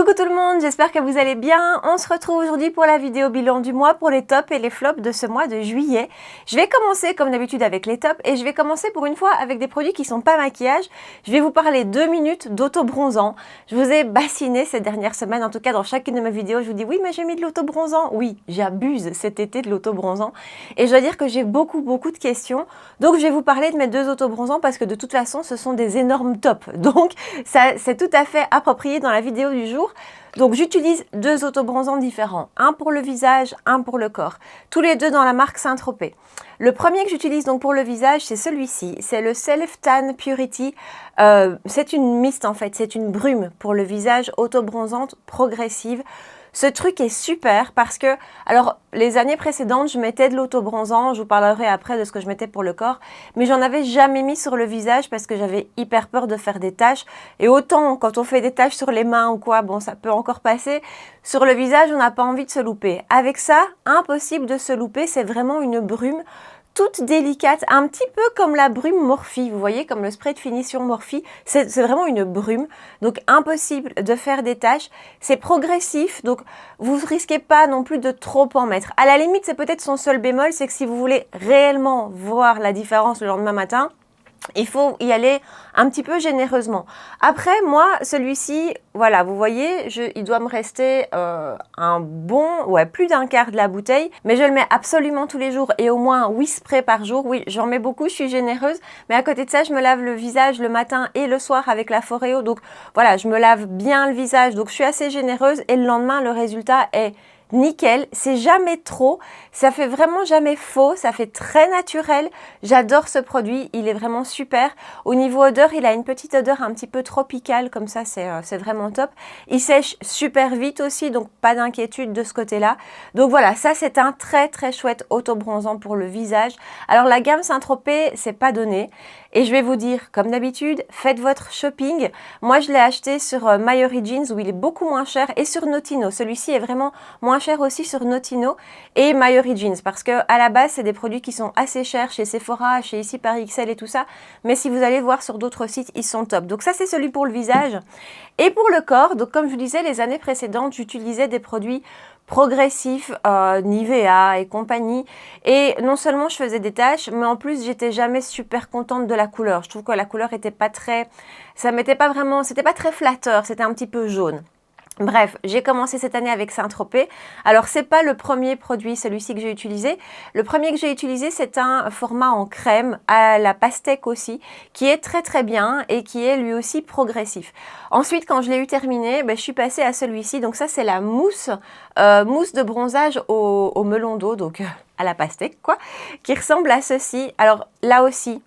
Coucou tout le monde, j'espère que vous allez bien. On se retrouve aujourd'hui pour la vidéo bilan du mois pour les tops et les flops de ce mois de juillet. Je vais commencer comme d'habitude avec les tops et je vais commencer pour une fois avec des produits qui sont pas maquillage. Je vais vous parler 2 minutes d'auto-bronzant. Je vous ai bassiné ces dernières semaines, en tout cas dans chacune de mes vidéos, je vous dis oui mais j'ai mis de l'auto-bronzant. Oui, j'abuse cet été de l'auto-bronzant et je dois dire que j'ai beaucoup de questions. Donc je vais vous parler de mes 2 auto-bronzants parce que de toute façon ce sont des énormes tops. Donc ça c'est tout à fait approprié dans la vidéo du jour. Donc j'utilise 2 auto-bronzants différents, un pour le visage, un pour le corps, tous les deux dans la marque Saint-Tropez. Le premier que j'utilise donc pour le visage, c'est celui-ci, c'est le Self Tan Purity. C'est une mist en fait, c'est une brume pour le visage auto-bronzante progressive. Ce truc est super parce que, alors les années précédentes, je mettais de l'auto-bronzant, je vous parlerai après de ce que je mettais pour le corps, mais j'en avais jamais mis sur le visage parce que j'avais hyper peur de faire des taches. Et autant quand on fait des taches sur les mains ou quoi, bon ça peut encore passer, sur le visage on n'a pas envie de se louper. Avec ça, impossible de se louper, c'est vraiment une brume toute délicate, un petit peu comme la brume Morphe, vous voyez, comme le spray de finition Morphe, c'est vraiment une brume, donc impossible de faire des taches, c'est progressif, donc vous ne risquez pas non plus de trop en mettre. À la limite, c'est peut-être son seul bémol, c'est que si vous voulez réellement voir la différence le lendemain matin, il faut y aller un petit peu généreusement. Après, moi, celui-ci, voilà, vous voyez, il doit me rester un bon, plus d'un quart de la bouteille, mais je le mets absolument tous les jours et au moins 8 sprays par jour. Oui, j'en mets beaucoup, je suis généreuse, mais à côté de ça, je me lave le visage le matin et le soir avec la Foreo. Donc voilà, je me lave bien le visage, donc je suis assez généreuse et le lendemain, le résultat est nickel, c'est jamais trop, ça fait vraiment jamais faux, ça fait très naturel. J'adore ce produit, il est vraiment super. Au niveau odeur, il a une petite odeur un petit peu tropicale, comme ça c'est vraiment top. Il sèche super vite aussi, donc pas d'inquiétude de ce côté-là. Donc voilà, ça c'est un très chouette auto-bronzant pour le visage. Alors la gamme Saint-Tropez, c'est pas donné. Et je vais vous dire, comme d'habitude, faites votre shopping. Moi, je l'ai acheté sur My Origins où il est beaucoup moins cher et sur Notino. Celui-ci est vraiment moins cher aussi sur Notino et My Origins parce que à la base, c'est des produits qui sont assez chers chez Sephora, chez ici Paris XL et tout ça. Mais si vous allez voir sur d'autres sites, ils sont top. Donc ça, c'est celui pour le visage. Et pour le corps, donc comme je vous disais, les années précédentes, j'utilisais des produits progressif, Nivea et compagnie, et non seulement je faisais des taches, mais en plus j'étais jamais super contente de la couleur. Je trouve que la couleur était pas très, ça m'était pas vraiment, c'était pas très flatteur, c'était un petit peu jaune. Bref, j'ai commencé cette année avec Saint-Tropez. Alors, c'est pas le premier produit, celui-ci que j'ai utilisé. Le premier que j'ai utilisé, c'est un format en crème à la pastèque aussi, qui est très bien et qui est lui aussi progressif. Ensuite, quand je l'ai eu terminé, je suis passée à celui-ci. Donc ça, c'est la mousse, mousse de bronzage au melon d'eau, donc à la pastèque, quoi, qui ressemble à ceci. Alors, là aussi,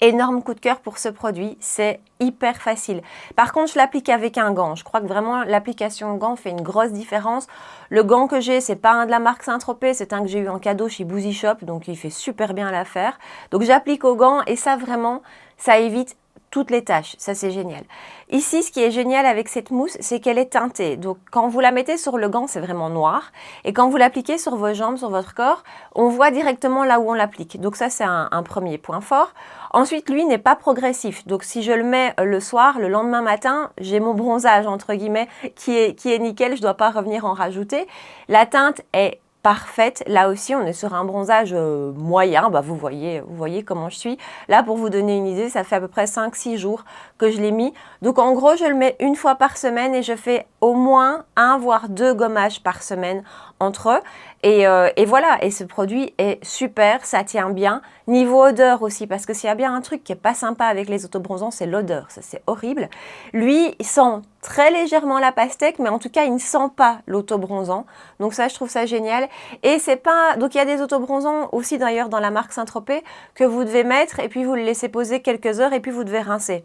énorme coup de cœur pour ce produit, c'est hyper facile. Par contre, je l'applique avec un gant. Je crois que vraiment l'application gant fait une grosse différence. Le gant que j'ai, c'est pas un de la marque Saint-Tropez, c'est un que j'ai eu en cadeau chez Boozy Shop, donc il fait super bien l'affaire. Donc j'applique au gant et ça vraiment, ça évite toutes les taches, ça c'est génial. Ici, ce qui est génial avec cette mousse, c'est qu'elle est teintée. Donc quand vous la mettez sur le gant, c'est vraiment noir. Et quand vous l'appliquez sur vos jambes, sur votre corps, on voit directement là où on l'applique. Donc ça, c'est un premier point fort. Ensuite, lui n'est pas progressif. Donc si je le mets le soir, le lendemain matin, j'ai mon bronzage, entre guillemets, qui est nickel. Je ne dois pas revenir en rajouter. La teinte est parfaite. Là aussi, on est sur un bronzage moyen. Vous voyez comment je suis. Là, pour vous donner une idée, ça fait à peu près 5-6 jours que je l'ai mis. Donc, en gros, je le mets une fois par semaine et je fais au moins 1 voire 2 gommages par semaine entre eux. Et voilà, et ce produit est super, ça tient bien. Niveau odeur aussi, parce que s'il y a bien un truc qui n'est pas sympa avec les autobronzants, c'est l'odeur, ça c'est horrible. Lui, il sent très légèrement la pastèque, mais en tout cas, il ne sent pas l'autobronzant. Donc ça, je trouve ça génial. Et c'est pas... Donc il y a des autobronzants aussi d'ailleurs dans la marque Saint-Tropez que vous devez mettre et puis vous le laissez poser quelques heures et puis vous devez rincer.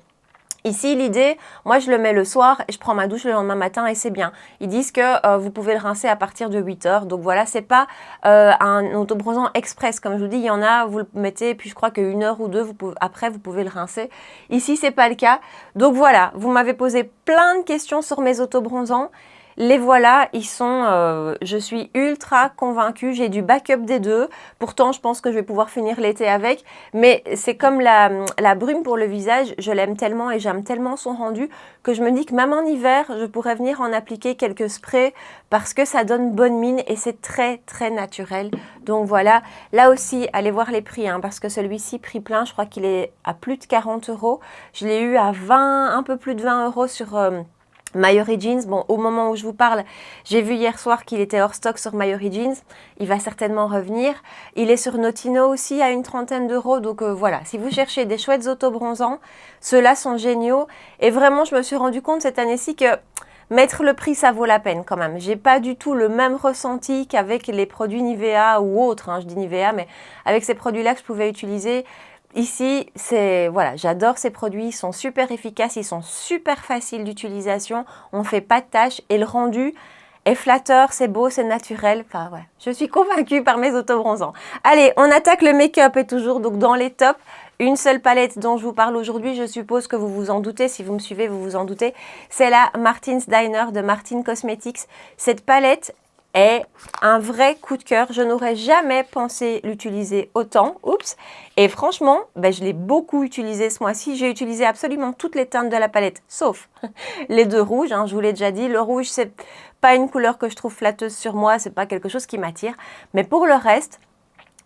Ici, l'idée, moi je le mets le soir et je prends ma douche le lendemain matin et c'est bien. Ils disent que vous pouvez le rincer à partir de 8 heures. Donc voilà, c'est pas un autobronzant express. Comme je vous dis, il y en a, vous le mettez, puis je crois qu'une heure ou deux après, vous pouvez le rincer. Ici, c'est pas le cas. Donc voilà, vous m'avez posé plein de questions sur mes autobronzants. Les voilà, ils sont, je suis ultra convaincue, j'ai du backup des deux. Pourtant, je pense que je vais pouvoir finir l'été avec. Mais c'est comme la brume pour le visage, je l'aime tellement et j'aime tellement son rendu que je me dis que même en hiver, je pourrais venir en appliquer quelques sprays parce que ça donne bonne mine et c'est très très naturel. Donc voilà, là aussi, allez voir les prix, hein, parce que celui-ci, prix plein, je crois qu'il est à plus de 40 euros. Je l'ai eu à 20, un peu plus de 20 euros sur... My Origins, bon, au moment où je vous parle, j'ai vu hier soir qu'il était hors stock sur My Origins. Il va certainement revenir. Il est sur Notino aussi à une trentaine d'euros. Donc voilà, si vous cherchez des chouettes autobronzants, ceux-là sont géniaux. Et vraiment, je me suis rendu compte cette année-ci que mettre le prix, ça vaut la peine quand même. J'ai pas du tout le même ressenti qu'avec les produits Nivea ou autres. Hein, je dis Nivea, mais avec ces produits-là que je pouvais utiliser. Ici, voilà, j'adore ces produits, ils sont super efficaces, ils sont super faciles d'utilisation, on ne fait pas de tâches et le rendu est flatteur, c'est beau, c'est naturel. Enfin, ouais, je suis convaincue par mes autobronzants. Allez, on attaque le make-up et toujours donc dans les tops. Une seule palette dont je vous parle aujourd'hui, je suppose que vous vous en doutez, si vous me suivez, vous vous en doutez. C'est la Martin's Diner de Martin Cosmetics. Cette palette est un vrai coup de cœur. Je n'aurais jamais pensé l'utiliser autant. Oups. Et franchement, ben, je l'ai beaucoup utilisé ce mois-ci. J'ai utilisé absolument toutes les teintes de la palette, sauf les deux rouges. Hein, je vous l'ai déjà dit. Le rouge, c'est pas une couleur que je trouve flatteuse sur moi. C'est pas quelque chose qui m'attire. Mais pour le reste,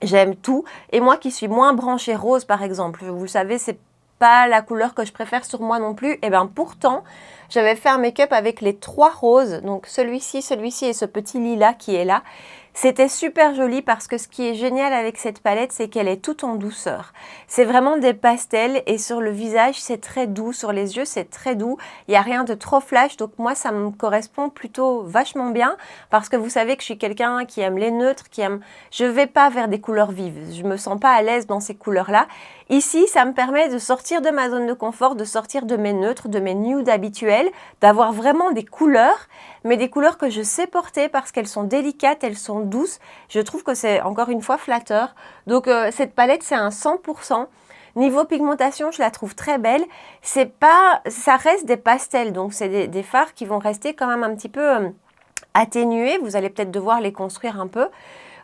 j'aime tout. Et moi qui suis moins branchée rose, par exemple, vous le savez, c'est pas la couleur que je préfère sur moi non plus. Et bien pourtant, j'avais fait un make-up avec les trois roses. Donc celui-ci et ce petit lilas qui est là. C'était super joli parce que ce qui est génial avec cette palette, c'est qu'elle est toute en douceur. C'est vraiment des pastels et sur le visage, c'est très doux. Sur les yeux, c'est très doux. Il n'y a rien de trop flash. Donc moi, ça me correspond plutôt vachement bien parce que vous savez que je suis quelqu'un qui aime les neutres, qui aime... Je ne vais pas vers des couleurs vives. Je ne me sens pas à l'aise dans ces couleurs-là. Ici, ça me permet de sortir de ma zone de confort, de sortir de mes neutres, de mes nudes habituels, d'avoir vraiment des couleurs, mais des couleurs que je sais porter parce qu'elles sont délicates, elles sont douces. Je trouve que c'est encore une fois flatteur. Donc cette palette, c'est un 100%. Niveau pigmentation, je la trouve très belle. C'est pas, ça reste des pastels, donc c'est des fards qui vont rester quand même un petit peu atténués. Vous allez peut-être devoir les construire un peu.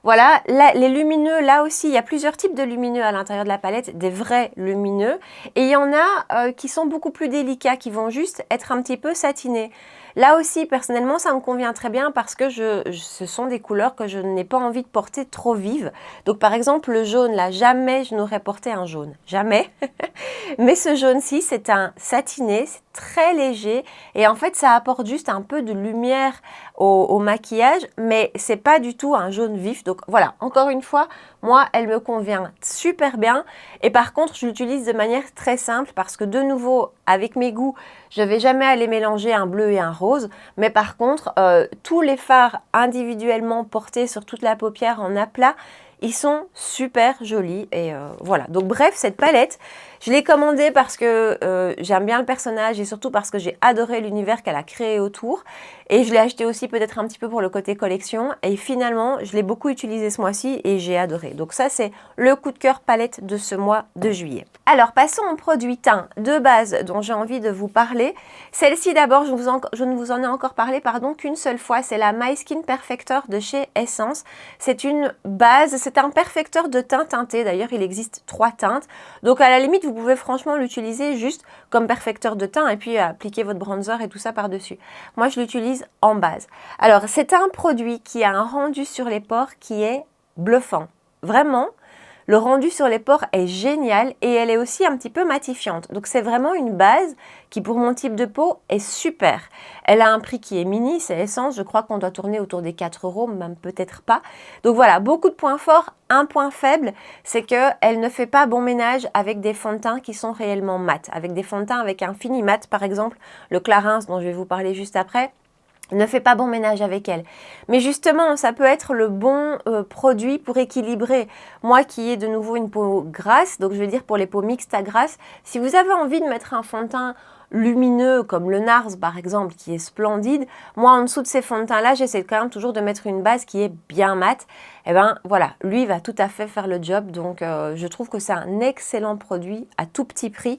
Voilà, là, les lumineux, là aussi, il y a plusieurs types de lumineux à l'intérieur de la palette, des vrais lumineux. Et il y en a qui sont beaucoup plus délicats, qui vont juste être un petit peu satinés. Là aussi, personnellement, ça me convient très bien parce que ce sont des couleurs que je n'ai pas envie de porter trop vives. Donc, par exemple, le jaune, là, jamais je n'aurais porté un jaune. Jamais. Mais ce jaune-ci, c'est un satiné, c'est très léger. Et en fait, ça apporte juste un peu de lumière au maquillage, mais c'est pas du tout un jaune vif. Donc voilà, encore une fois, moi, elle me convient super bien. Et par contre, je l'utilise de manière très simple parce que de nouveau, avec mes goûts, je ne vais jamais aller mélanger un bleu et un rose. Mais par contre, tous les fards individuellement portés sur toute la paupière en aplat, ils sont super jolis et voilà. Donc bref, cette palette, je l'ai commandée parce que j'aime bien le personnage et surtout parce que j'ai adoré l'univers qu'elle a créé autour. Et je l'ai acheté aussi peut-être un petit peu pour le côté collection. Et finalement, je l'ai beaucoup utilisé ce mois-ci et j'ai adoré. Donc ça, c'est le coup de cœur palette de ce mois de juillet. Alors, passons aux produits teints de base dont j'ai envie de vous parler. Celle-ci d'abord, je ne vous en ai encore parlé qu'une seule fois. C'est la My Skin Perfector de chez Essence. C'est une base, c'est un perfecteur de teint teinté. D'ailleurs, il existe 3 teintes. Donc à la limite, vous pouvez franchement l'utiliser juste comme perfecteur de teint et puis appliquer votre bronzer et tout ça par-dessus. Moi, je l'utilise en base. Alors, c'est un produit qui a un rendu sur les pores qui est bluffant. Vraiment, le rendu sur les pores est génial et elle est aussi un petit peu matifiante. Donc, c'est vraiment une base qui, pour mon type de peau, est super. Elle a un prix qui est mini, c'est Essence. Je crois qu'on doit tourner autour des 4 €, même peut-être pas. Donc voilà, beaucoup de points forts. Un point faible, c'est qu'elle ne fait pas bon ménage avec des fonds de teint qui sont réellement mat. Avec des fonds de teint avec un fini mat, par exemple, le Clarins dont je vais vous parler juste après, ne fait pas bon ménage avec elle. Mais justement, ça peut être le bon produit pour équilibrer. Moi qui ai de nouveau une peau grasse, donc je veux dire pour les peaux mixtes à grasse, si vous avez envie de mettre un fond de teint lumineux comme le NARS par exemple qui est splendide, moi en dessous de ces fonds de teint là j'essaie quand même toujours de mettre une base qui est bien mate. Et ben voilà, lui va tout à fait faire le job, donc je trouve que c'est un excellent produit à tout petit prix.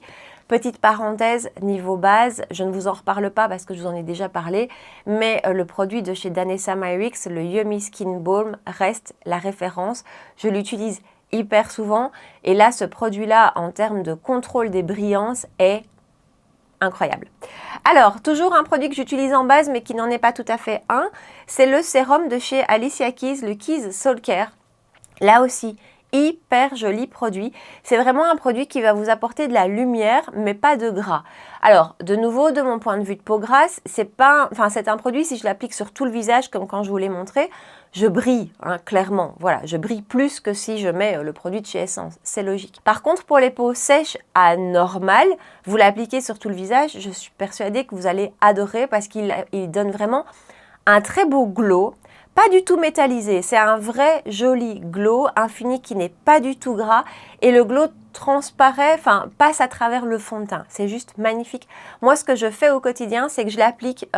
Petite parenthèse, niveau base, je ne vous en reparle pas parce que je vous en ai déjà parlé, mais le produit de chez Danessa Myricks, le Yummy Skin Balm, reste la référence. Je l'utilise hyper souvent et là, ce produit-là, en termes de contrôle des brillances, est incroyable. Alors, toujours un produit que j'utilise en base, mais qui n'en est pas tout à fait un, c'est le sérum de chez Alicia Keys, le Keys Soul Care. Là aussi, hyper joli produit. C'est vraiment un produit qui va vous apporter de la lumière, mais pas de gras. Alors, de nouveau, de mon point de vue de peau grasse, c'est un produit, si je l'applique sur tout le visage, comme quand je vous l'ai montré, je brille, hein, clairement. Voilà, je brille plus que si je mets le produit de chez Essence. C'est logique. Par contre, pour les peaux sèches à normal, vous l'appliquez sur tout le visage, je suis persuadée que vous allez adorer parce qu'il donne vraiment un très beau glow. Pas du tout métallisé, c'est un vrai joli glow, un fini qui n'est pas du tout gras et le glow transparaît, passe à travers le fond de teint. C'est juste magnifique. Moi, ce que je fais au quotidien, c'est que je l'applique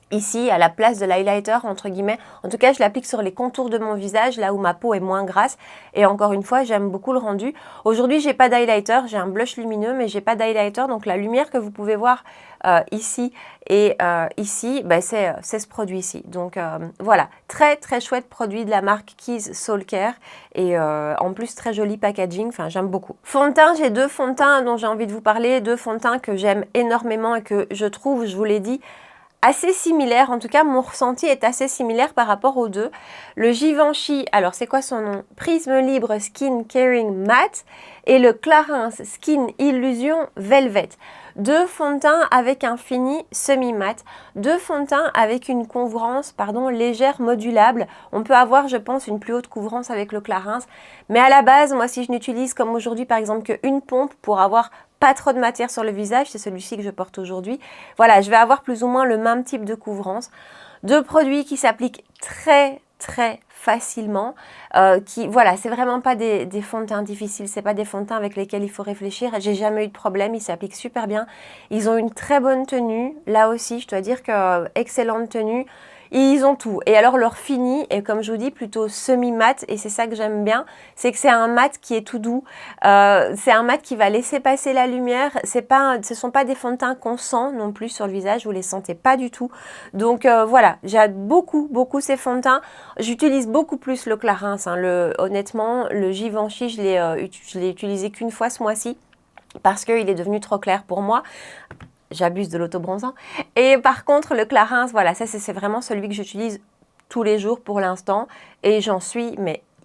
ici à la place de l'highlighter, entre guillemets. En tout cas, je l'applique sur les contours de mon visage, là où ma peau est moins grasse. Et encore une fois, j'aime beaucoup le rendu. Aujourd'hui, j'ai pas d'highlighter, j'ai un blush lumineux, mais j'ai pas d'highlighter. Donc la lumière que vous pouvez voir ici et ici, c'est ce produit-ci. Donc voilà, très très chouette produit de la marque Keys Soul Care. Et en plus, très joli packaging, j'aime beaucoup. Fond de teint, j'ai deux fonds de teint dont j'ai envie de vous parler. Deux fonds de teint que j'aime énormément et que je trouve, je vous l'ai dit, assez similaire, en tout cas mon ressenti est assez similaire par rapport aux deux. Le Givenchy, alors c'est quoi son nom? Prisme Libre Skin Caring Matte et le Clarins Skin Illusion Velvet. Deux fonds de teint avec un fini semi-mat, deux fonds de teint avec une couvrance légère modulable. On peut avoir, je pense, une plus haute couvrance avec le Clarins, mais à la base, moi si je n'utilise comme aujourd'hui par exemple qu'une pompe pour avoir pas trop de matière sur le visage, c'est celui-ci que je porte aujourd'hui. Voilà, je vais avoir plus ou moins le même type de couvrance. Deux produits qui s'appliquent très très facilement. Voilà, c'est vraiment pas des fonds de teint difficiles, c'est pas des fonds de teint avec lesquels il faut réfléchir. J'ai jamais eu de problème, ils s'appliquent super bien. Ils ont une très bonne tenue. Là aussi, je dois dire que excellente tenue. Ils ont tout. Et alors leur fini est, comme je vous dis, plutôt semi-mat. Et c'est ça que j'aime bien. C'est que c'est un mat qui est tout doux. C'est un mat qui va laisser passer la lumière. Ce sont pas des fonds de teint qu'on sent non plus sur le visage. Vous les sentez pas du tout. Donc voilà, j'aime beaucoup, beaucoup ces fonds de teint. J'utilise beaucoup plus le Clarins. Honnêtement, le Givenchy, je l'ai utilisé qu'une fois ce mois-ci parce qu'il est devenu trop clair pour moi. J'abuse de l'autobronzant. Et par contre, le Clarins, voilà, ça c'est vraiment celui que j'utilise tous les jours pour l'instant. Et j'en suis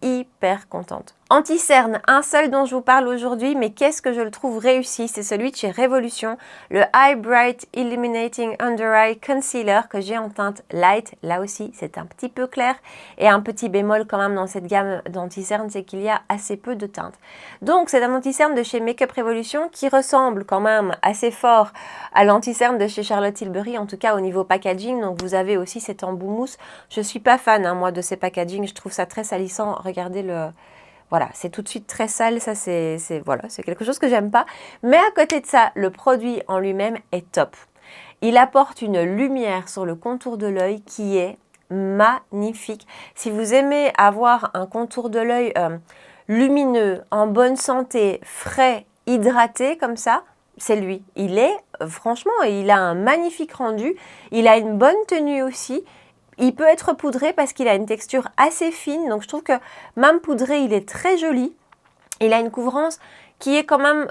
hyper contente. Anti-cerne, un seul dont je vous parle aujourd'hui, mais qu'est-ce que je le trouve réussi, c'est celui de chez Révolution, le Eye Bright Illuminating Under Eye Concealer que j'ai en teinte light. Là aussi, c'est un petit peu clair et un petit bémol quand même dans cette gamme d'anti-cerne, c'est qu'il y a assez peu de teinte. Donc, c'est un anti-cerne de chez Makeup Revolution qui ressemble quand même assez fort à l'anti-cerne de chez Charlotte Tilbury, en tout cas au niveau packaging. Donc, vous avez aussi cet embout mousse. Je suis pas fan, moi, de ces packaging. Je trouve ça très salissant. Regardez le... Voilà, c'est tout de suite très sale, ça c'est quelque chose que j'aime pas. Mais à côté de ça, le produit en lui-même est top. Il apporte une lumière sur le contour de l'œil qui est magnifique. Si vous aimez avoir un contour de l'œil lumineux, en bonne santé, frais, hydraté comme ça, c'est lui. Franchement, il a un magnifique rendu. Il a une bonne tenue aussi. Il peut être poudré parce qu'il a une texture assez fine, donc je trouve que même poudré, il est très joli. Il a une couvrance qui est quand même,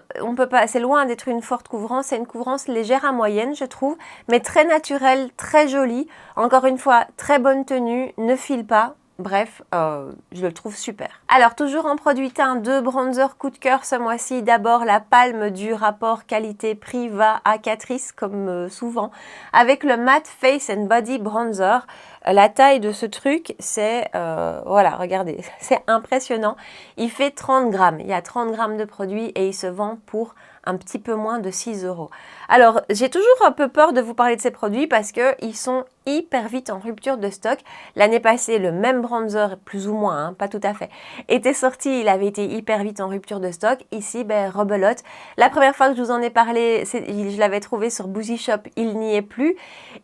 c'est loin d'être une forte couvrance, c'est une couvrance légère à moyenne, je trouve, mais très naturelle, très jolie. Encore une fois, très bonne tenue, ne file pas. Bref, je le trouve super. Alors, toujours en produit teint, deux bronzers coup de cœur ce mois-ci. D'abord, la palme du rapport qualité-prix va à Catrice, comme souvent, avec le Matte Face and Body Bronzer. La taille de ce truc, c'est, voilà, regardez, c'est impressionnant. Il fait 30 grammes. Il y a 30 grammes de produit et il se vend pour un petit peu moins de 6 €. Alors, j'ai toujours un peu peur de vous parler de ces produits parce qu'ils sont hyper vite en rupture de stock. L'année passée, le même bronzer, plus ou moins, pas tout à fait, était sorti. Il avait été hyper vite en rupture de stock. Ici, rebelote. La première fois que je vous en ai parlé, je l'avais trouvé sur Boozy Shop. Il n'y est plus.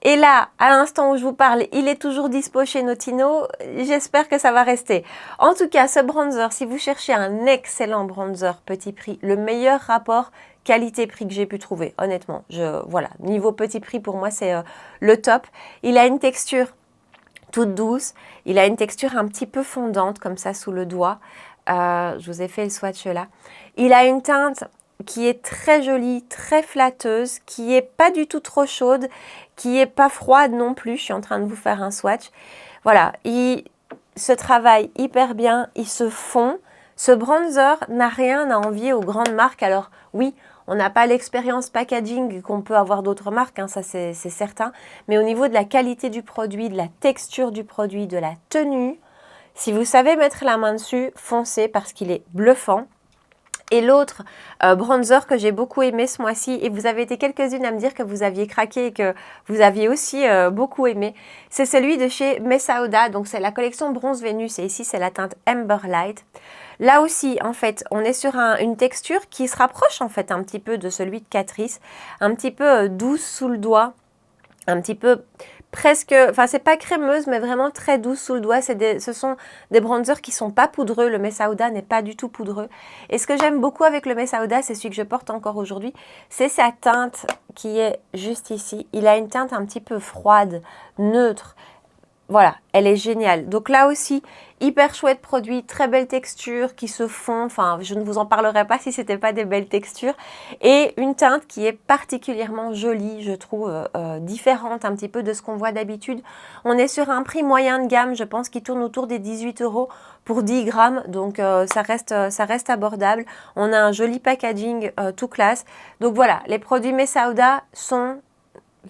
Et là, à l'instant où je vous parle, il est toujours dispo chez Notino. J'espère que ça va rester. En tout cas, ce bronzer, si vous cherchez un excellent bronzer petit prix, le meilleur rapport qualité-prix que j'ai pu trouver, honnêtement. Voilà, niveau petit prix, pour moi, c'est le top. Il a une texture toute douce. Il a une texture un petit peu fondante, comme ça, sous le doigt. Je vous ai fait le swatch là. Il a une teinte qui est très jolie, très flatteuse, qui est pas du tout trop chaude, qui est pas froide non plus. Je suis en train de vous faire un swatch. Voilà, il se travaille hyper bien, il se fond. Ce bronzer n'a rien à envier aux grandes marques. Alors oui, on n'a pas l'expérience packaging qu'on peut avoir d'autres marques, hein, ça c'est certain. Mais au niveau de la qualité du produit, de la texture du produit, de la tenue, si vous savez mettre la main dessus, foncez parce qu'il est bluffant. Et l'autre bronzer que j'ai beaucoup aimé ce mois-ci, et vous avez été quelques-unes à me dire que vous aviez craqué et que vous aviez aussi beaucoup aimé, c'est celui de chez Messauda. Donc c'est la collection Bronze Vénus et ici c'est la teinte Amber Light. Là aussi, en fait, on est sur une texture qui se rapproche en fait un petit peu de celui de Catrice, un petit peu douce sous le doigt, un petit peu presque, enfin c'est pas crémeuse mais vraiment très douce sous le doigt. Ce sont des bronzers qui sont pas poudreux. Le Messauda n'est pas du tout poudreux. Et ce que j'aime beaucoup avec le Messauda, c'est celui que je porte encore aujourd'hui, c'est sa teinte qui est juste ici. Il a une teinte un petit peu froide, neutre. Voilà, elle est géniale. Donc là aussi, hyper chouette produit, très belle texture qui se fond. Enfin, je ne vous en parlerai pas si ce n'était pas des belles textures. Et une teinte qui est particulièrement jolie, je trouve, différente un petit peu de ce qu'on voit d'habitude. On est sur un prix moyen de gamme, je pense qu'il tourne autour des 18 € pour 10 grammes. Donc ça reste abordable. On a un joli packaging tout classe. Donc voilà, les produits Messauda sont...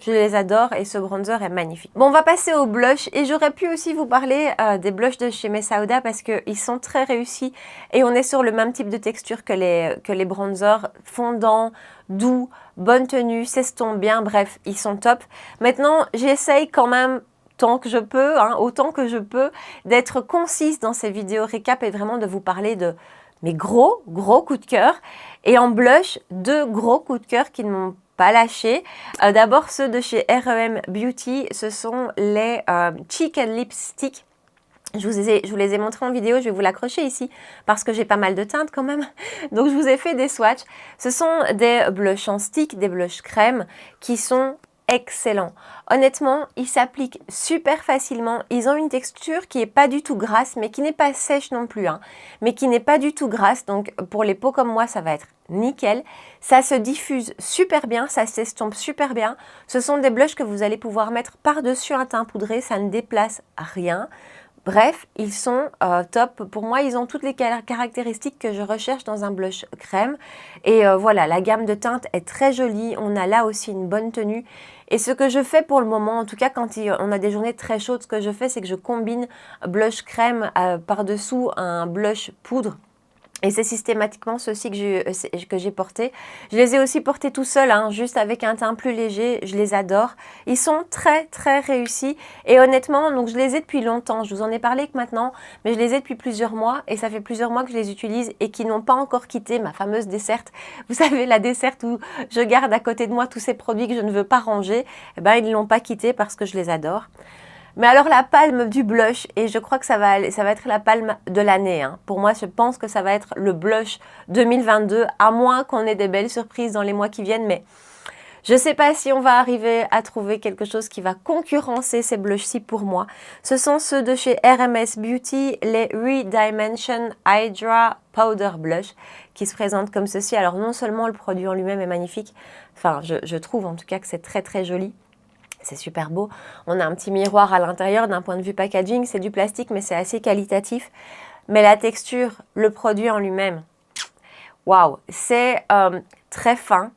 Je les adore et ce bronzer est magnifique. Bon, on va passer au blush et j'aurais pu aussi vous parler des blushs de chez Messauda parce qu'ils sont très réussis et on est sur le même type de texture que les bronzers, fondants, doux, bonne tenue, s'estompent bien, bref, ils sont top. Maintenant, j'essaye quand même tant que je peux, hein, autant que je peux, d'être concise dans ces vidéos récap et vraiment de vous parler de mes gros coups de cœur. Et en blush, 2 gros coups de cœur qui ne m'ont pas lâché. D'abord ceux de chez R.E.M. Beauty, ce sont les Cheek and Lipstick. Je vous les ai montrés en vidéo, je vais vous l'accrocher ici parce que j'ai pas mal de teintes quand même. Donc je vous ai fait des swatchs. Ce sont des blushs en stick, des blushs crème qui sont excellents. Honnêtement, ils s'appliquent super facilement. Ils ont une texture qui n'est pas du tout grasse, mais qui n'est pas sèche non plus, hein, mais qui n'est pas du tout grasse. Donc pour les peaux comme moi, ça va être nickel. Ça se diffuse super bien, ça s'estompe super bien. Ce sont des blushs que vous allez pouvoir mettre par-dessus un teint poudré, ça ne déplace rien. Bref, ils sont top. Pour moi, ils ont toutes les caractéristiques que je recherche dans un blush crème. Et voilà, la gamme de teintes est très jolie. On a là aussi une bonne tenue. Et ce que je fais pour le moment, en tout cas quand on a des journées très chaudes, ce que je fais, c'est que je combine blush crème par-dessous un blush poudre. Et c'est systématiquement ceux-ci que j'ai portés. Je les ai aussi portés tout seul, hein, juste avec un teint plus léger. Je les adore. Ils sont très réussis. Et honnêtement, donc je les ai depuis longtemps. Je vous en ai parlé que maintenant, mais je les ai depuis plusieurs mois. Et ça fait plusieurs mois que je les utilise et qui n'ont pas encore quitté ma fameuse desserte. Vous savez, la desserte où je garde à côté de moi tous ces produits que je ne veux pas ranger. Eh ben, ils ne l'ont pas quitté parce que je les adore. Mais alors la palme du blush, et je crois que ça va être la palme de l'année. Hein. Pour moi, je pense que ça va être le blush 2022, à moins qu'on ait des belles surprises dans les mois qui viennent. Mais je ne sais pas si on va arriver à trouver quelque chose qui va concurrencer ces blushs-ci pour moi. Ce sont ceux de chez RMS Beauty, les Redimension Hydra Powder Blush, qui se présentent comme ceci. Alors non seulement le produit en lui-même est magnifique, enfin je trouve en tout cas que c'est très joli. C'est super beau. On a un petit miroir à l'intérieur d'un point de vue packaging. C'est du plastique, mais c'est assez qualitatif. Mais la texture, le produit en lui-même, waouh, c'est très fin.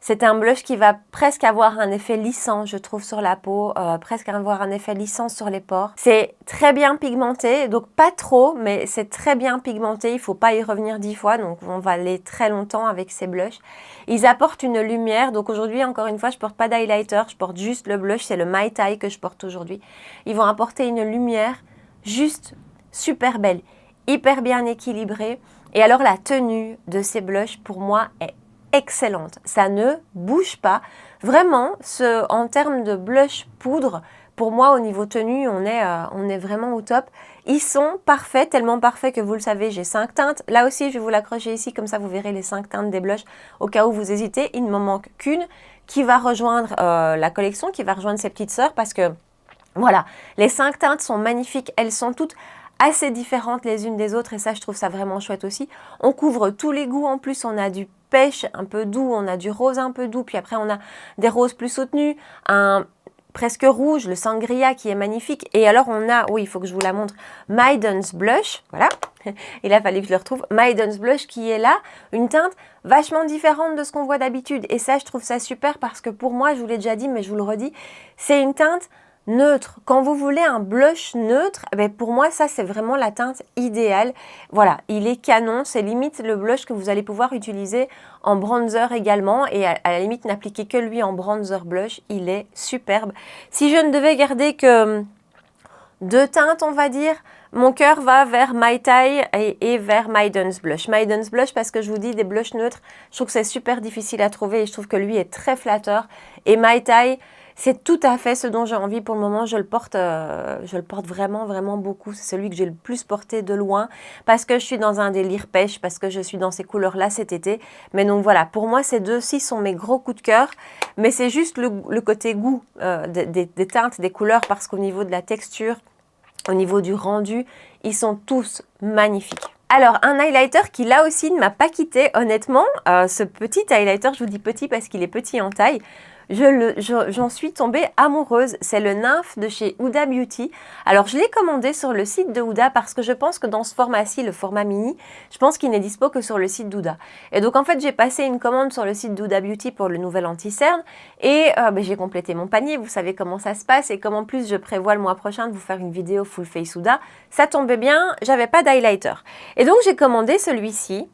C'est un blush qui va presque avoir un effet lissant, je trouve, sur la peau, presque avoir un effet lissant sur les pores. C'est très bien pigmenté, donc pas trop, mais c'est très bien pigmenté. Il ne faut pas y revenir 10 fois, donc on va aller très longtemps avec ces blushs. Ils apportent une lumière, donc aujourd'hui, encore une fois, je ne porte pas d'highlighter, je porte juste le blush, c'est le My Tai que je porte aujourd'hui. Ils vont apporter une lumière juste super belle, hyper bien équilibrée. Et alors la tenue de ces blushs, pour moi, est excellente. Ça ne bouge pas. Vraiment, en termes de blush poudre, Pour moi, au niveau tenue, on est vraiment au top. Ils sont parfaits, tellement parfaits que vous le savez, j'ai 5 teintes. Là aussi, je vais vous l'accrocher ici, comme ça vous verrez les 5 teintes des blushs. Au cas où vous hésitez, il ne m'en manque qu'une qui va rejoindre la collection, qui va rejoindre ses petites sœurs parce que, voilà, les 5 teintes sont magnifiques. Elles sont toutes assez différentes les unes des autres et ça, je trouve ça vraiment chouette aussi. On couvre tous les goûts en plus, on a du pêche un peu doux, on a du rose un peu doux, puis après on a des roses plus soutenues, un presque rouge, le sangria qui est magnifique. Et alors on a, oui, il faut que je vous la montre, Maiden's Blush, voilà, il a fallu que je le retrouve, Maiden's Blush qui est là, une teinte vachement différente de ce qu'on voit d'habitude. Et ça, je trouve ça super parce que pour moi, je vous l'ai déjà dit, mais je vous le redis, c'est une teinte neutre. Quand vous voulez un blush neutre, ben pour moi, ça, c'est vraiment la teinte idéale. Voilà, il est canon, c'est limite le blush que vous allez pouvoir utiliser en bronzer également et à la limite, n'appliquez que lui en bronzer blush, il est superbe. Si je ne devais garder que 2 teintes, on va dire, mon cœur va vers My Tai et vers Maiden's Blush. Maiden's Blush parce que je vous dis, des blushs neutres, je trouve que c'est super difficile à trouver et je trouve que lui est très flatteur. Et My Tai, c'est tout à fait ce dont j'ai envie pour le moment. Je le porte vraiment, vraiment beaucoup. C'est celui que j'ai le plus porté de loin parce que je suis dans un délire pêche, parce que je suis dans ces couleurs-là cet été. Mais donc voilà, pour moi, ces deux-ci sont mes gros coups de cœur. Mais c'est juste le côté goût des teintes, des couleurs, parce qu'au niveau de la texture, au niveau du rendu, ils sont tous magnifiques. Alors, un highlighter qui là aussi ne m'a pas quitté, honnêtement. Ce petit highlighter, je vous dis petit parce qu'il est petit en taille. J'en suis tombée amoureuse. C'est le Nymphe de chez Huda Beauty. Alors, je l'ai commandé sur le site de Huda parce que je pense que dans ce format-ci, le format mini, je pense qu'il n'est dispo que sur le site d'Huda. Et donc, en fait, j'ai passé une commande sur le site d'Huda Beauty pour le nouvel anti-cerne et j'ai complété mon panier. Vous savez comment ça se passe et comme en plus, je prévois le mois prochain de vous faire une vidéo full face Huda. Ça tombait bien, j'avais pas d'highlighter. Et donc, j'ai commandé celui-ci.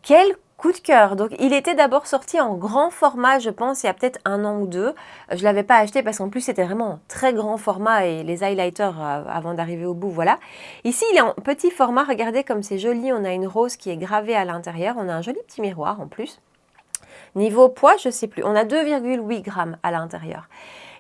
Quel coup de cœur! Donc, il était d'abord sorti en grand format, je pense, il y a peut-être 1 an ou 2. Je ne l'avais pas acheté parce qu'en plus, c'était vraiment un très grand format et les highlighters, avant d'arriver au bout, voilà. Ici, il est en petit format. Regardez comme c'est joli. On a une rose qui est gravée à l'intérieur. On a un joli petit miroir en plus. Niveau poids, je ne sais plus. On a 2,8 grammes à l'intérieur.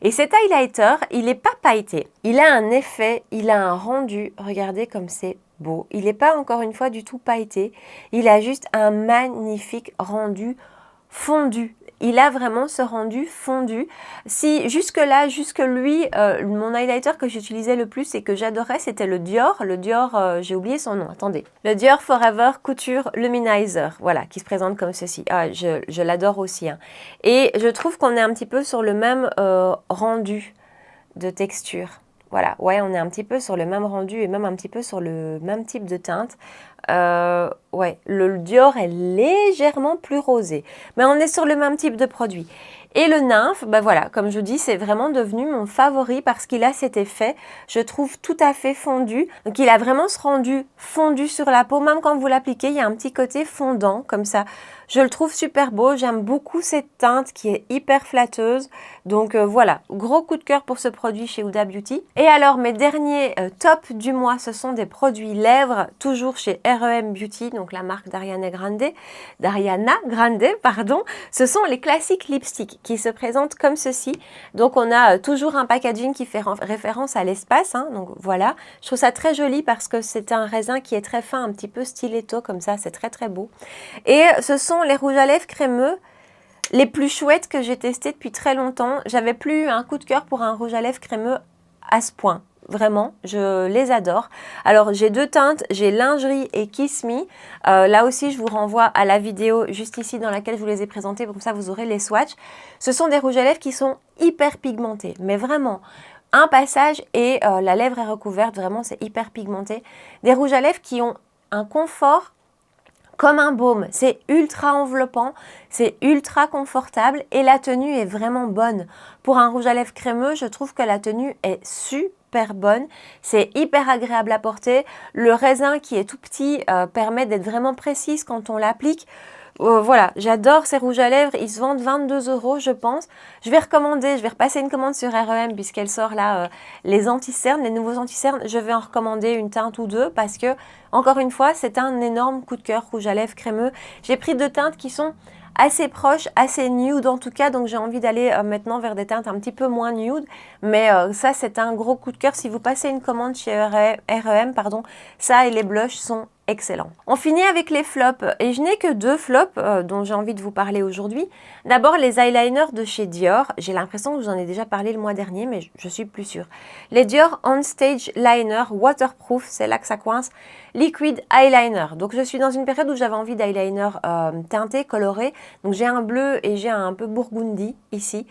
Et cet highlighter, il n'est pas pailleté. Il a un effet, il a un rendu. Regardez comme c'est beau. Il n'est pas encore une fois du tout pailleté. Il a juste un magnifique rendu fondu. Il a vraiment ce rendu fondu. Si jusque-là, jusque lui, mon highlighter que j'utilisais le plus et que j'adorais, c'était le Dior. Le Dior, j'ai oublié son nom, attendez. Le Dior Forever Couture Luminizer, voilà, qui se présente comme ceci. Ah, je l'adore aussi. Hein. Et je trouve qu'on est un petit peu sur le même rendu de texture. Voilà, ouais, on est un petit peu sur le même rendu et même un petit peu sur le même type de teinte. Ouais, le Dior est légèrement plus rosé, mais on est sur le même type de produit. Et le Nymphe, ben voilà, comme je vous dis, c'est vraiment devenu mon favori parce qu'il a cet effet, je trouve, tout à fait fondu. Donc il a vraiment ce rendu fondu sur la peau, même quand vous l'appliquez, il y a un petit côté fondant comme ça. Je le trouve super beau, j'aime beaucoup cette teinte qui est hyper flatteuse. Donc voilà, gros coup de cœur pour ce produit chez Huda Beauty. Et alors mes derniers tops du mois, ce sont des produits lèvres, toujours chez R.E.M. Beauty, donc la marque d'Ariana Grande, pardon. Ce sont les classiques lipsticks qui se présentent comme ceci. Donc on a toujours un packaging qui fait référence à l'espace, hein, donc voilà. Je trouve ça très joli parce que c'est un raisin qui est très fin, un petit peu stiletto comme ça, c'est très très beau. Et ce sont les rouges à lèvres crémeux les plus chouettes que j'ai testés depuis très longtemps. J'avais plus eu un coup de cœur pour un rouge à lèvres crémeux à ce point. Vraiment, je les adore. Alors, j'ai 2 teintes, j'ai Lingerie et Kiss Me. Là aussi, je vous renvoie à la vidéo juste ici dans laquelle je vous les ai présentés. Comme ça, vous aurez les swatchs. Ce sont des rouges à lèvres qui sont hyper pigmentés. Mais vraiment, un passage et la lèvre est recouverte. Vraiment, c'est hyper pigmenté. Des rouges à lèvres qui ont un confort comme un baume, c'est ultra enveloppant, c'est ultra confortable et la tenue est vraiment bonne. Pour un rouge à lèvres crémeux, je trouve que la tenue est super bonne, c'est hyper agréable à porter. Le raisin qui est tout petit permet d'être vraiment précise quand on l'applique. Voilà, j'adore ces rouges à lèvres, ils se vendent 22 € je pense. Je vais repasser une commande sur R.E.M. puisqu'elle sort là les anti-cernes, les nouveaux anti-cernes. Je vais en recommander une teinte ou deux parce que, encore une fois, c'est un énorme coup de cœur rouge à lèvres crémeux. J'ai pris 2 teintes qui sont assez proche, assez nude en tout cas, donc j'ai envie d'aller maintenant vers des teintes un petit peu moins nude, mais ça c'est un gros coup de cœur. Si vous passez une commande chez REM, pardon, ça et les blushs sont excellents. On finit avec les flops et je n'ai que 2 flops dont j'ai envie de vous parler aujourd'hui. D'abord les eyeliners de chez Dior, j'ai l'impression que je vous en ai déjà parlé le mois dernier mais je suis plus sûre. Les Dior On Stage Liner Waterproof, c'est là que ça coince, Liquid Eyeliner. Donc je suis dans une période où j'avais envie d'eyeliner teinté, coloré, donc j'ai un bleu et j'ai un peu burgundy ici.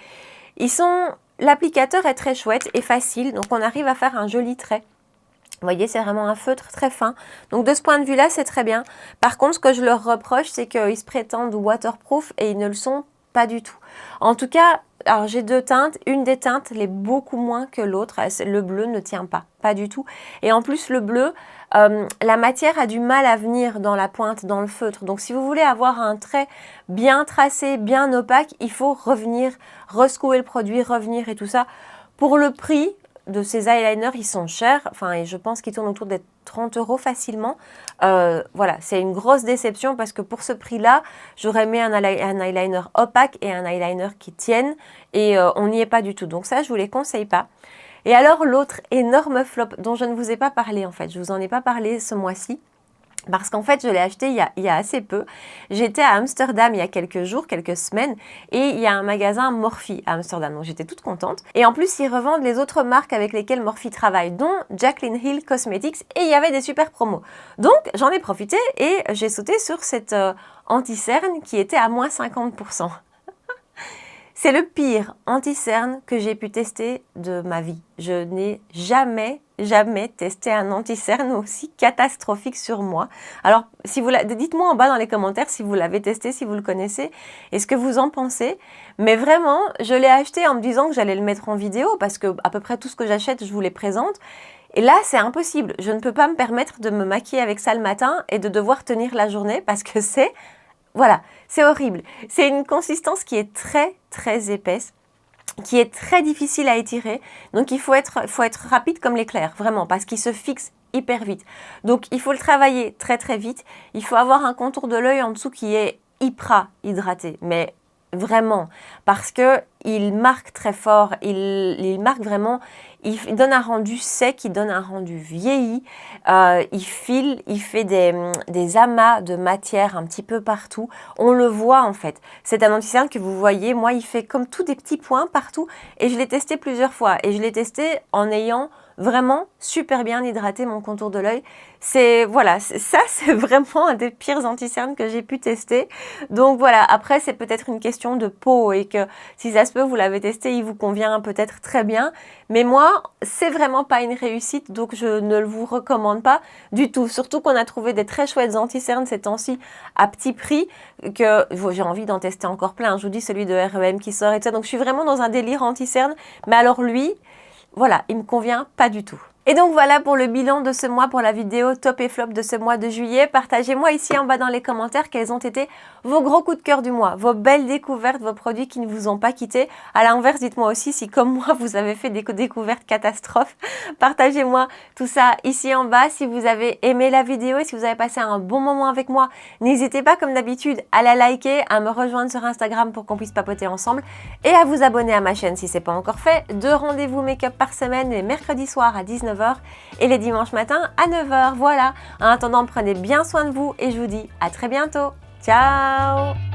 L'applicateur est très chouette et facile, donc on arrive à faire un joli trait. Vous voyez, c'est vraiment un feutre très fin. Donc de ce point de vue-là, c'est très bien. Par contre, ce que je leur reproche, c'est qu'ils se prétendent waterproof et ils ne le sont pas du tout. En tout cas, alors j'ai 2 teintes. Une des teintes l'est beaucoup moins que l'autre. Le bleu ne tient pas du tout. Et en plus, le bleu, la matière a du mal à venir dans la pointe, dans le feutre. Donc si vous voulez avoir un trait bien tracé, bien opaque, il faut revenir, rescouer le produit, revenir et tout ça. Pour le prix de ces eyeliners, ils sont chers, enfin, et je pense qu'ils tournent autour des 30 € facilement. Voilà, c'est une grosse déception parce que pour ce prix-là, j'aurais mis un eyeliner opaque et un eyeliner qui tienne et on n'y est pas du tout. Donc ça, je vous les conseille pas. Et alors, l'autre énorme flop dont je ne vous ai pas parlé en fait, je vous en ai pas parlé ce mois-ci. Parce qu'en fait, je l'ai acheté il y a assez peu. J'étais à Amsterdam il y a quelques jours, quelques semaines, et il y a un magasin Morphe à Amsterdam. Donc j'étais toute contente. Et en plus, ils revendent les autres marques avec lesquelles Morphe travaille, dont Jaclyn Hill Cosmetics, et il y avait des super promos. Donc j'en ai profité et j'ai sauté sur cette anti-cerne qui était à moins 50%. C'est le pire anti-cerne que j'ai pu tester de ma vie. Je n'ai jamais testé un anti-cerne aussi catastrophique sur moi. Alors, dites-moi en bas dans les commentaires si vous l'avez testé, si vous le connaissez et ce que vous en pensez. Mais vraiment, je l'ai acheté en me disant que j'allais le mettre en vidéo parce que à peu près tout ce que j'achète, je vous les présente. Et là, c'est impossible. Je ne peux pas me permettre de me maquiller avec ça le matin et de devoir tenir la journée parce que voilà, c'est horrible. C'est une consistance qui est très épaisse, qui est très difficile à étirer. Donc, il faut être rapide comme l'éclair, vraiment, parce qu'il se fixe hyper vite. Donc, il faut le travailler très vite. Il faut avoir un contour de l'œil en dessous qui est hyper hydraté, mais vraiment, parce que il marque très fort, il marque vraiment, il donne un rendu sec, il donne un rendu vieilli, il file, il fait des amas de matière un petit peu partout, on le voit en fait. C'est un anti-cerne que vous voyez, moi il fait comme tout des petits points partout et je l'ai testé plusieurs fois et je l'ai testé en ayant vraiment super bien hydraté mon contour de l'œil. Voilà, ça c'est vraiment un des pires anti-cernes que j'ai pu tester. Donc voilà, après c'est peut-être une question de peau et que si ça se peut vous l'avez testé, il vous convient peut-être très bien. Mais moi, c'est vraiment pas une réussite, donc je ne le vous recommande pas du tout. Surtout qu'on a trouvé des très chouettes anti-cernes ces temps-ci à petit prix, que j'ai envie d'en tester encore plein. Je vous dis celui de REM qui sort et tout ça. Donc je suis vraiment dans un délire anti-cerne. Mais alors lui, voilà, il me convient pas du tout. Et donc voilà pour le bilan de ce mois, pour la vidéo top et flop de ce mois de juillet. Partagez-moi ici en bas dans les commentaires quels ont été vos gros coups de cœur du mois, vos belles découvertes, vos produits qui ne vous ont pas quitté. À l'inverse, dites-moi aussi si comme moi vous avez fait des découvertes catastrophes. Partagez-moi tout ça ici en bas. Si vous avez aimé la vidéo et si vous avez passé un bon moment avec moi, n'hésitez pas comme d'habitude à la liker, à me rejoindre sur Instagram pour qu'on puisse papoter ensemble et à vous abonner à ma chaîne si ce n'est pas encore fait. 2 rendez-vous make-up par semaine, les mercredis soirs à 19h et les dimanches matins à 9h. Voilà, en attendant, prenez bien soin de vous et je vous dis à très bientôt. Ciao!